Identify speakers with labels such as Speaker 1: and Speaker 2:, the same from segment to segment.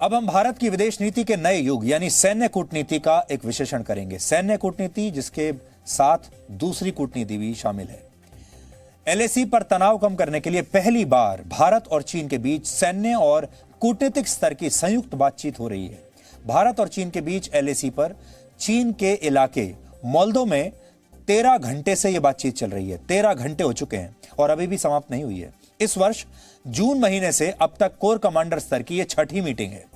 Speaker 1: अब हम भारत की विदेश नीति के नए युग यानी सैन्य कूटनीति का एक विश्लेषण करेंगे। सैन्य कूटनीति जिसके साथ दूसरी कूटनीति भी शामिल है। एलएसी पर तनाव कम करने के लिए पहली बार भारत और चीन के बीच सैन्य और कूटनीतिक स्तर की संयुक्त बातचीत हो रही है। भारत और चीन के बीच एलएसी पर चीन के इलाके मोल्दो में 13 घंटे से यह बातचीत चल रही है। 13 घंटे हो चुके हैं और अभी भी समाप्त नहीं हुई है। इस वर्ष जून महीने से अब तक कोर कमांडर स्तर की यह छठी मीटिंग है।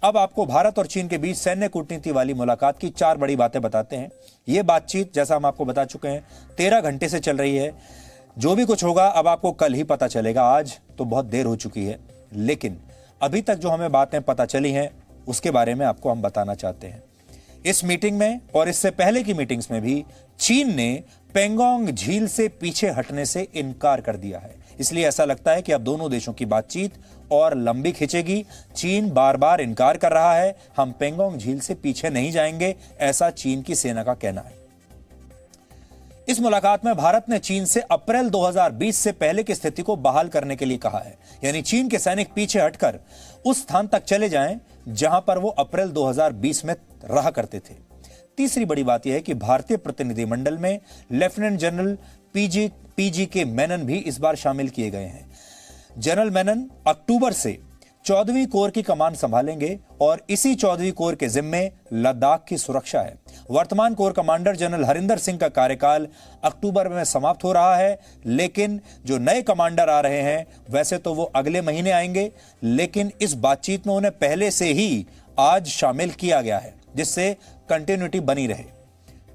Speaker 1: अब आपको भारत और चीन के बीच सैन्य कूटनीति वाली मुलाकात की 4 बड़ी बातें बताते हैं। यह बातचीत जैसा हम आपको बता चुके हैं 13 घंटे से चल रही है। जो भी कुछ होगा अब आपको कल ही पता चलेगा, आज तो बहुत देर हो चुकी है। लेकिन अभी तक जो हमें बातें पता चली हैं उसके बारे में आपको हम बताना चाहते हैं। इस मीटिंग में और इससे पहले की मीटिंग्स में भी चीन ने पेंगोंग झील से पीछे हटने से इनकार कर दिया है। इसलिए ऐसा लगता है कि अब दोनों देशों की बातचीत और लंबी खिंचेगी। चीन बार बार इनकार कर रहा है, हम पेंगोंग झील से पीछे नहीं जाएंगे, ऐसा चीन की सेना का कहना है। इस मुलाकात में भारत ने चीन से अप्रैल 2020 से पहले की स्थिति को बहाल करने के लिए कहा है, यानी चीन के सैनिक पीछे हटकर उस स्थान तक चले जाएं जहां पर वो अप्रैल 2020 में रहा करते थे। तीसरी बड़ी बात यह है कि भारतीय प्रतिनिधिमंडल में लेफ्टिनेंट जनरल पीजी के मेनन भी इस बार शामिल किए गए हैं। जनरल मेनन अक्टूबर से 14वीं कोर की कमान संभालेंगे और इसी 14वीं कोर के जिम्मे लद्दाख की सुरक्षा है। वर्तमान core commander general Harinder Singh का कार्यकाल अक्टूबर में समाप्त हो रहा है, लेकिन जो नए कमांडर आ रहे हैं वैसे तो वो अगले महीने आएंगे, लेकिन इस बातचीत में उन्हें पहले से ही आज शामिल किया गया है जिससे कंटिन्यूटी बनी रहे।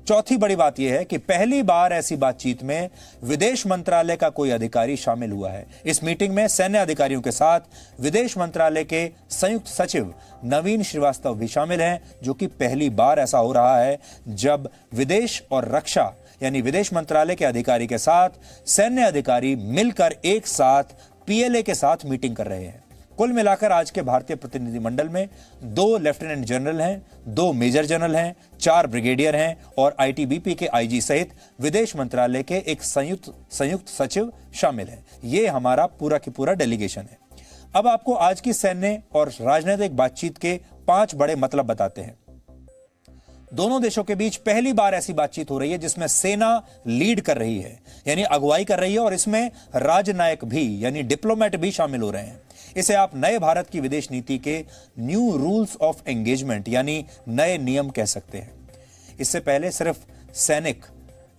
Speaker 1: चौथी बड़ी बात यह है कि पहली बार ऐसी बातचीत में विदेश मंत्रालय का कोई अधिकारी शामिल हुआ है। इस मीटिंग में सैन्य अधिकारियों के साथ विदेश मंत्रालय के संयुक्त सचिव नवीन श्रीवास्तव भी शामिल हैं, जो कि पहली बार ऐसा हो रहा है जब विदेश और रक्षा यानी विदेश मंत्रालय के अधिकारी के साथ सैन्य अधिकारी मिलकर एक साथ पीएलए के साथ मीटिंग कर रहे हैं। कुल मिलाकर आज के भारतीय प्रतिनिधिमंडल में 2 लेफ्टिनेंट जनरल हैं, 2 मेजर जनरल हैं, 4 ब्रिगेडियर हैं और आईटीबीपी के आईजी सहित विदेश मंत्रालय के एक संयुक्त सचिव शामिल हैं। ये हमारा पूरा की पूरा डेलीगेशन है। अब आपको आज की सैन्य और राजनीतिक बातचीत के 5 बड़े मतलब बताते हैं। दोनों देशों के बीच पहली बार ऐसी बातचीत हो रही है जिसमें सेना लीड कर रही है, यानी अगुवाई कर रही है, और इसमें राजनायक भी यानी डिप्लोमेट भी शामिल हो रहे हैं। इसे आप नए भारत की विदेश नीति के न्यू रूल्स ऑफ एंगेजमेंट यानी नए नियम कह सकते हैं। इससे पहले सिर्फ सैनिक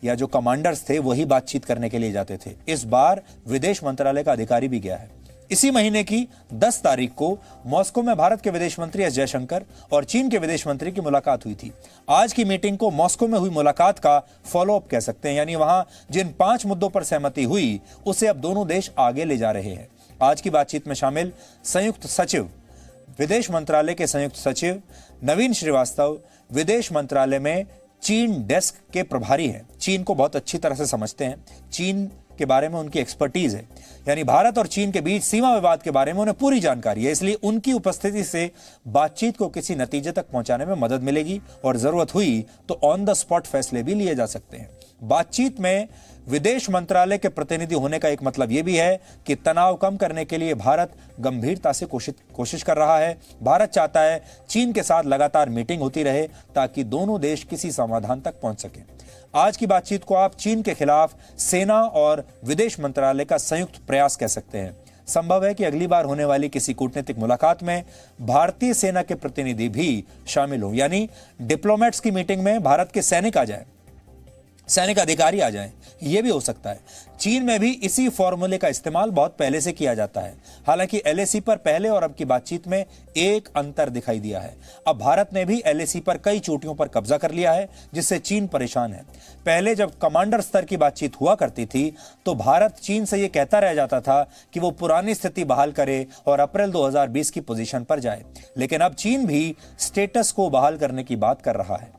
Speaker 1: या जो कमांडर्स थे वही बातचीत करने के लिए जाते थे। इस बार विदेश मंत्रालय का अधिकारी भी गया है। इसी महीने की 10 तारीख को मॉस्को में भारत के विदेश मंत्री एस जयशंकर और चीन के विदेश मंत्री की मुलाकात हुई थी। आज की मीटिंग को मॉस्को में हुई मुलाकात का फॉलोअप कह सकते हैं, यानी वहां जिन 5 मुद्दों पर सहमति हुई उसे अब दोनों देश आगे ले जा रहे हैं। आज की बातचीत में शामिल संयुक्त सचिव विदेश मंत्रालय के संयुक्त सचिव नवीन श्रीवास्तव विदेश मंत्रालय में चीन डेस्क के प्रभारी हैं। चीन को बहुत अच्छी तरह से समझते हैं, चीन के बारे में उनकी एक्सपर्टीज है, यानी भारत और चीन के बीच सीमा विवाद के बारे में उन्हें पूरी जानकारी है। इसलिए उनकी उपस्थिति से बातचीत को किसी नतीजे तक पहुंचाने में मदद मिलेगी और जरूरत हुई तो ऑन द स्पॉट फैसले भी लिए जा सकते हैं। बातचीत में विदेश मंत्रालय के प्रतिनिधि होने का एक मतलब यह भी है कि तनाव कम करने के लिए भारत गंभीरता से कोशिश कर रहा है। भारत चाहता है चीन के साथ लगातार मीटिंग होती रहे ताकि दोनों देश किसी समाधान तक पहुंच सकें। आज की बातचीत को आप चीन के खिलाफ सेना और विदेश मंत्रालय का संयुक्त प्रयास कह सकते हैं। संभव है कि अगली बार होने वाली किसी कूटनीतिक मुलाकात में भारतीय सेना के प्रतिनिधि भी शामिल हो, यानी डिप्लोमेट्स की मीटिंग में भारत के सैनिक आ जाएं, सैनिक अधिकारी आ जाएं, यह भी हो सकता है। चीन में भी इसी फॉर्मूले का इस्तेमाल बहुत पहले से किया जाता है। हालांकि एलएसी पर पहले और अब की बातचीत में एक अंतर दिखाई दिया है। अब भारत ने भी एलएसी पर कई चोटियों पर कब्जा कर लिया है, जिससे चीन परेशान है। पहले जब कमांडर स्तर की बातचीत हुआ करती थी तो भारत चीन से यह कहता रह जाता था कि वो पुरानी स्थिति बहाल करे और अप्रैल 2020 की पोजीशन पर जाए, लेकिन अब चीन भी स्टेटस को बहाल करने की बात कर रहा है।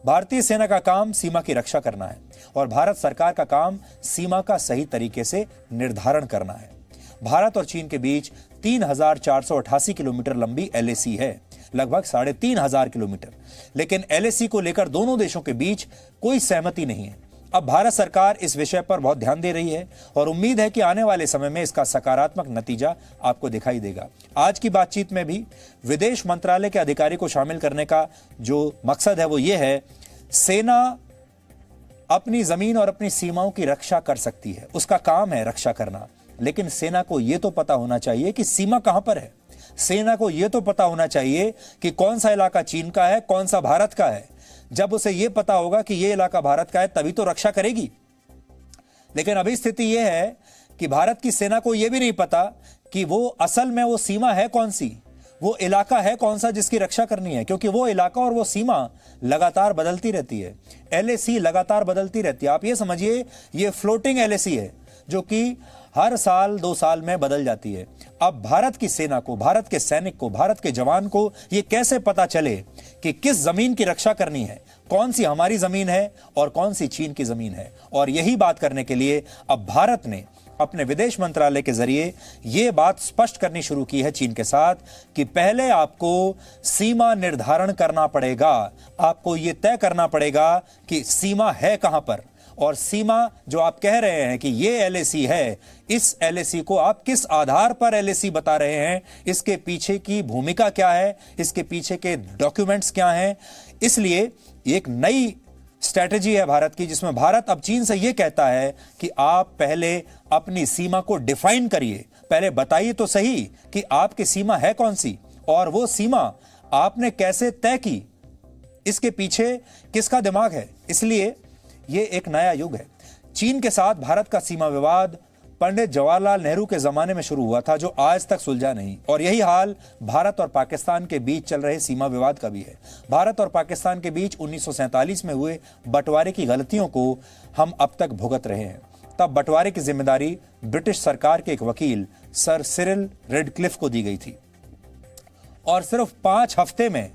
Speaker 1: भारतीय सेना का काम सीमा की रक्षा करना है और भारत सरकार का काम सीमा का सही तरीके से निर्धारण करना है। भारत और चीन के बीच 3,488 किलोमीटर लंबी एलएसी है, लगभग 3,500 किलोमीटर, लेकिन एलएसी को लेकर दोनों देशों के बीच कोई सहमति नहीं है। अब भारत सरकार इस विषय पर बहुत ध्यान दे रही है और उम्मीद है कि आने वाले समय में इसका सकारात्मक नतीजा आपको दिखाई देगा। आज की बातचीत में भी विदेश मंत्रालय के अधिकारी को शामिल करने का जो मकसद है वो ये है, सेना अपनी जमीन और अपनी सीमाओं की रक्षा कर सकती है, उसका काम है रक्षा करना, लेकिन सेना को यह तो पता होना चाहिए कि सीमा कहां पर है। सेना को यह तो पता होना चाहिए कि कौन सा इलाका चीन का है, कौन सा भारत का है। जब उसे यह पता होगा कि यह इलाका भारत का है तभी तो रक्षा करेगी। लेकिन अभी स्थिति यह है कि भारत की सेना को यह भी नहीं पता कि वो असल में वो सीमा है कौन सी, वो इलाका है कौन सा जिसकी रक्षा करनी है, क्योंकि वो इलाका और वो सीमा लगातार बदलती रहती है। एलएसी लगातार बदलती रहती है। आप ये समझिए ये फ्लोटिंग एलएसी है जो कि हर साल 2 साल में बदल जाती है। अब भारत की सेना को, भारत के सैनिक को, भारत के जवान को ये कैसे पता चले कि किस जमीन की रक्षा करनी है, कौन सी हमारी जमीन है और कौन सी चीन की जमीन है। और यही बात करने के लिए अब भारत ने अपने विदेश मंत्रालय के जरिए यह बात स्पष्ट करनी शुरू की है चीन के साथ कि पहले आपको सीमा निर्धारण करना पड़ेगा, आपको यह तय करना पड़ेगा कि सीमा है कहां पर, और सीमा जो आप कह रहे हैं कि ये एलएसी है, इस एलएसी को आप किस आधार पर एलएसी बता रहे हैं, इसके पीछे की भूमिका क्या है, इसके पीछे के डॉक्यूमेंट्स क्या हैं। इसलिए एक नई स्ट्रैटेजी है भारत की, जिसमें भारत अब चीन से यह कहता है कि आप पहले अपनी सीमा को डिफाइन करिए, पहले बताइए तो सही कि आपकी सीमा है कौन सी और वो सीमा आपने कैसे तय की, इसके पीछे किसका दिमाग है। इसलिए यह एक नया युग है। चीन के साथ भारत का सीमा विवाद पंडित जवाहरलाल नेहरू के जमाने में शुरू हुआ था, जो आज तक सुलझा नहीं, और यही हाल भारत और पाकिस्तान के बीच चल रहे सीमा विवाद का भी है। भारत और पाकिस्तान के बीच 1947 में हुए बंटवारे की गलतियों को हम अब तक भुगत रहे हैं। तब बंटवारे की जिम्मेदारी ब्रिटिश सरकार के एक वकील सर सिरिल रेडक्लिफ को दी गई थी और सिर्फ 5 हफ्ते में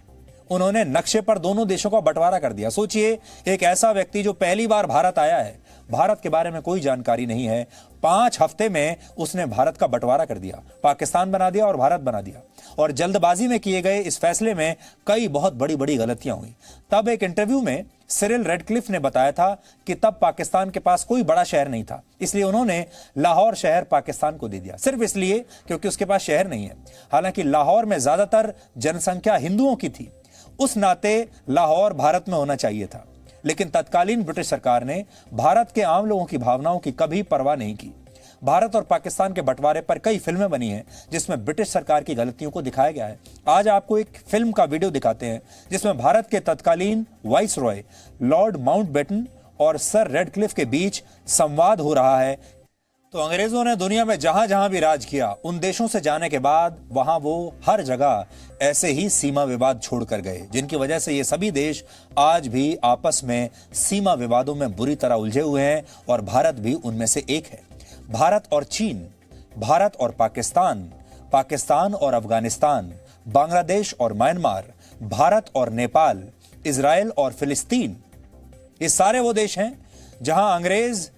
Speaker 1: उन्होंने नक्शे पर दोनों देशों का बंटवारा कर दिया। सोचिए, एक ऐसा व्यक्ति जो पहली बार भारत आया है, भारत के बारे में कोई जानकारी नहीं है, 5 हफ्ते में उसने भारत का बंटवारा कर दिया, पाकिस्तान बना दिया और भारत बना दिया। और जल्दबाजी में किए गए इस फैसले में कई बहुत बड़ी बड़ी गलतियां हुई। तब एक इंटरव्यू में सिरिल रेडक्लिफ ने बताया था कि तब पाकिस्तान के पास कोई बड़ा शहर नहीं था, इसलिए उन्होंने लाहौर शहर पाकिस्तान को दे दिया, सिर्फ इसलिए क्योंकि उसके पास शहर नहीं है। हालांकि लाहौर में ज्यादातर जनसंख्या हिंदुओं की थी, उस नाते लाहौर भारत में होना चाहिए था। लेकिन तत्कालीन ब्रिटिश सरकार ने भारत के आम लोगों की भावनाओं की कभी परवाह नहीं की। भारत और पाकिस्तान के बंटवारे पर कई फिल्में बनी हैं जिसमें ब्रिटिश सरकार की गलतियों को दिखाया गया है। आज आपको एक फिल्म का वीडियो दिखाते हैं जिसमें भारत के तत्कालीन वाइसरॉय लॉर्ड माउंटबेटन और सर रेडक्लिफ के बीच संवाद हो रहा है। तो अंग्रेजों ने दुनिया में जहां जहां भी राज किया, उन देशों से जाने के बाद वहां वो हर जगह ऐसे ही सीमा विवाद छोड़कर गए, जिनकी वजह से ये सभी देश आज भी आपस में सीमा विवादों में बुरी तरह उलझे हुए हैं और भारत भी उनमें से एक है। भारत और चीन, भारत और पाकिस्तान, पाकिस्तान और अफगानिस्तान, बांग्लादेश और म्यांमार, भारत और नेपाल, इजराइल और फिलिस्तीन, ये सारे वो देश हैं जहां अंग्रेज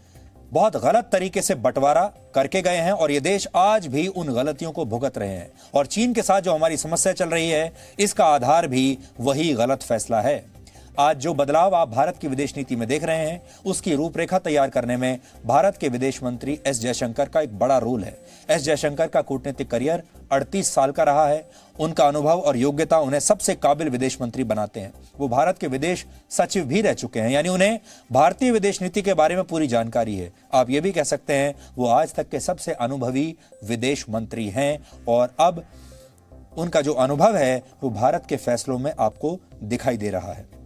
Speaker 1: बहुत गलत तरीके से बंटवारा करके गए हैं और ये देश आज भी उन गलतियों को भुगत रहे हैं। और चीन के साथ जो हमारी समस्या चल रही है, इसका आधार भी वही गलत फैसला है। आज जो बदलाव आप भारत की विदेश नीति में देख रहे हैं, उसकी रूपरेखा तैयार करने में भारत के विदेश मंत्री एस जयशंकर का एक बड़ा रोल है। एस जयशंकर का कूटनीतिक करियर 38 साल का रहा है। उनका अनुभव और योग्यता उन्हें सबसे काबिल विदेश मंत्री बनाते हैं। वो भारत के विदेश सचिव भी रह चुके हैं, यानी उन्हें भारतीय विदेश नीति के बारे में पूरी जानकारी है। आप ये भी कह सकते हैं वो आज तक के सबसे अनुभवी विदेश मंत्री हैं और अब उनका जो अनुभव है वो भारत के फैसलों में आपको दिखाई दे रहा है।